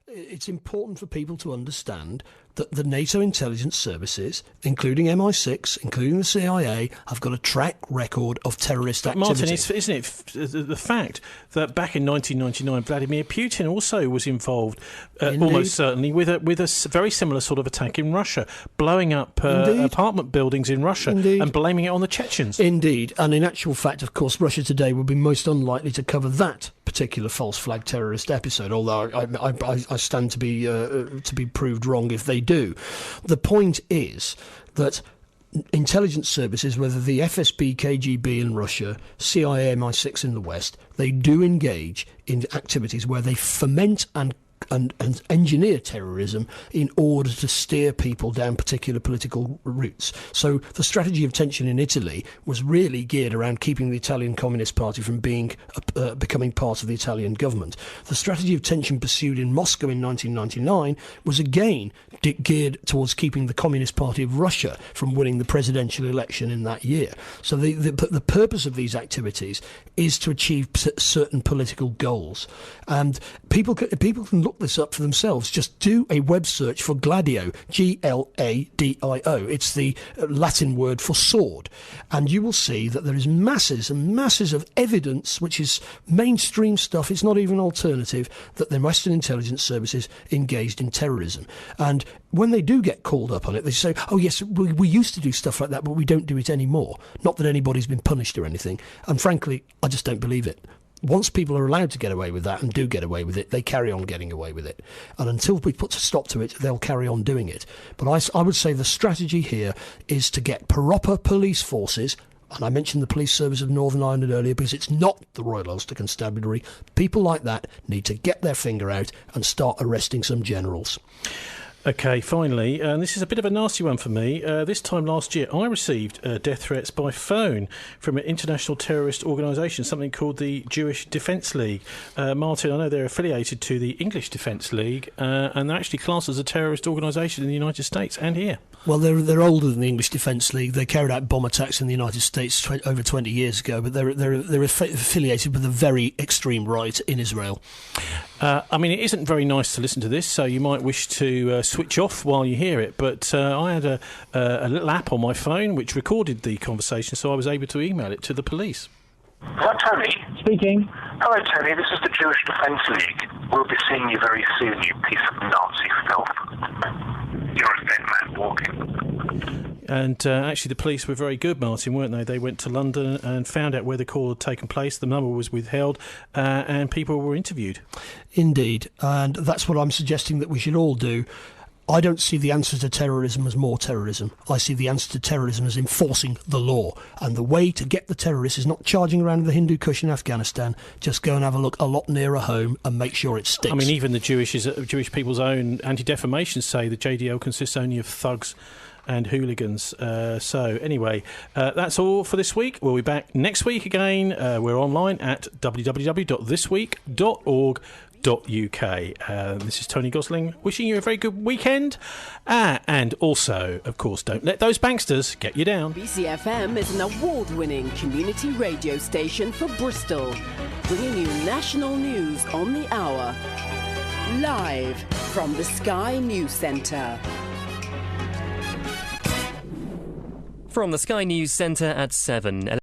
it's important for people to understand that the NATO intelligence services, including MI6, including the CIA, have got a track record of terrorist activity. Martin, isn't it the fact that back in 1999, Vladimir Putin also was involved, almost certainly, with a very similar sort of attack in Russia, blowing up apartment buildings in Russia and blaming it on the Chechens. Indeed, and in actual fact, of course, Russia today would be most unlikely to cover that particular false flag terrorist episode, although I stand to be proved wrong if they do. The point is that intelligence services, whether the FSB, KGB in Russia, CIA, MI6 in the West, they do engage in activities where they foment and engineer terrorism in order to steer people down particular political routes. So the strategy of tension in Italy was really geared around keeping the Italian Communist Party from becoming part of the Italian government. The strategy of tension pursued in Moscow in 1999 was again geared towards keeping the Communist Party of Russia from winning the presidential election in that year. So the purpose of these activities is to achieve certain political goals. And people can look this up for themselves. Just do a web search for Gladio, Gladio. It's the Latin word for sword. And you will see that there is masses and masses of evidence, which is mainstream stuff, it's not even alternative, that the Western intelligence services engaged in terrorism. And when they do get called up on it, they say, oh yes, we used to do stuff like that, but we don't do it anymore. Not that anybody's been punished or anything. And frankly, I just don't believe it. Once people are allowed to get away with that and do get away with it, they carry on getting away with it. And until we put a stop to it, they'll carry on doing it. But I would say the strategy here is to get proper police forces, and I mentioned the police service of Northern Ireland earlier because it's not the Royal Ulster Constabulary. People like that need to get their finger out and start arresting some generals. OK, finally, and this is a bit of a nasty one for me. This time last year, I received death threats by phone from an international terrorist organisation, something called the Jewish Defence League. Martin, I know they're affiliated to the English Defence League, and they're actually classed as a terrorist organisation in the United States and here. Well, they're older than the English Defence League. They carried out bomb attacks in the United States over 20 years ago, but they're affiliated with a very extreme right in Israel. I mean, it isn't very nice to listen to this, so you might wish to switch off while you hear it, but I had a little app on my phone which recorded the conversation, so I was able to email it to the police. Hello, Tony. Speaking. Hello, Tony. This is the Jewish Defence League. We'll be seeing you very soon, you piece of Nazi filth. You're a dead man walking. And actually the police were very good, Martin, weren't they? They went to London and found out where the call had taken place. The number was withheld and people were interviewed. Indeed. And that's what I'm suggesting that we should all do. I don't see the answer to terrorism as more terrorism. I see the answer to terrorism as enforcing the law. And the way to get the terrorists is not charging around the Hindu Kush in Afghanistan. Just go and have a look a lot nearer home and make sure it sticks. I mean, even the Jewish people's own anti-defamation say the JDL consists only of thugs and hooligans. So anyway, that's all for this week. We'll be back next week again. We're online at www.thisweek.org.uk. This is Tony Gosling wishing you a very good weekend, and also, of course, don't let those banksters get you down. BCFM is an award-winning community radio station for Bristol, bringing you national news on the hour, live from the Sky News Centre. From the Sky News Centre at 7.